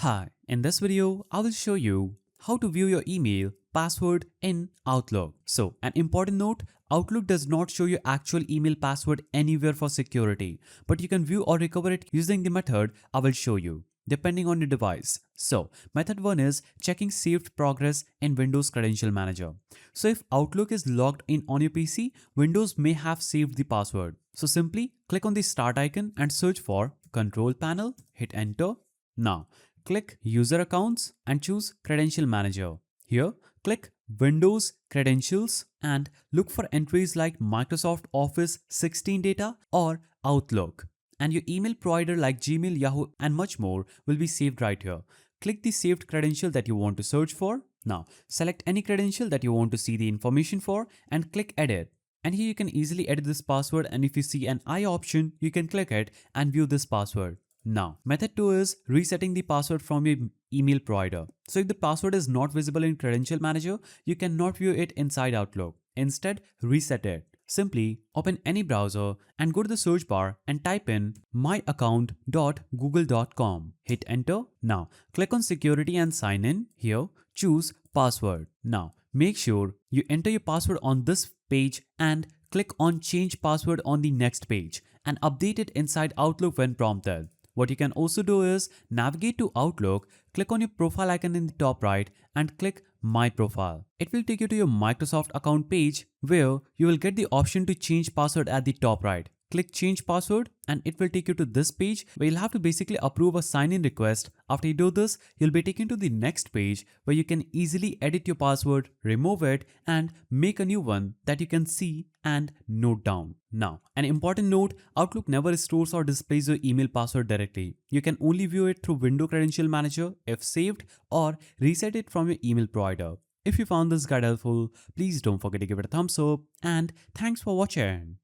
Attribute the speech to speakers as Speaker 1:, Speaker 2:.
Speaker 1: Hi, in this video, I will show you how to view your email password in Outlook. So, an important note, Outlook does not show your actual email password anywhere for security, but you can view or recover it using the method I will show you, depending on your device. So, method 1 is checking saved progress in Windows Credential Manager. So, if Outlook is logged in on your PC, Windows may have saved the password. So, simply click on the start icon and search for Control Panel, hit enter. Now, click User Accounts and choose Credential Manager. Here, click Windows Credentials and look for entries like Microsoft Office 16 data or Outlook. And your email provider like Gmail, Yahoo, and much more will be saved right here. Click the saved credential that you want to search for. Now, select any credential that you want to see the information for and click Edit. And here you can easily edit this password, and if you see an I option, you can click it and view this password. Now, method 2 is resetting the password from your email provider. So if the password is not visible in Credential Manager, you cannot view it inside Outlook. Instead, reset it. Simply open any browser and go to the search bar and type in myaccount.google.com. Hit enter. Now, click on security and sign in. Here, choose password. Now, make sure you enter your password on this page and click on change password on the next page and update it inside Outlook when prompted. What you can also do is navigate to Outlook, click on your profile icon in the top right and click My Profile. It will take you to your Microsoft account page where you will get the option to change password at the top right. Click change password and it will take you to this page where you'll have to basically approve a sign-in request. After you do this, you'll be taken to the next page where you can easily edit your password, remove it and make a new one that you can see and note down. Now, an important note, Outlook never stores or displays your email password directly. You can only view it through Windows Credential Manager if saved or reset it from your email provider. If you found this guide helpful, please don't forget to give it a thumbs up and thanks for watching.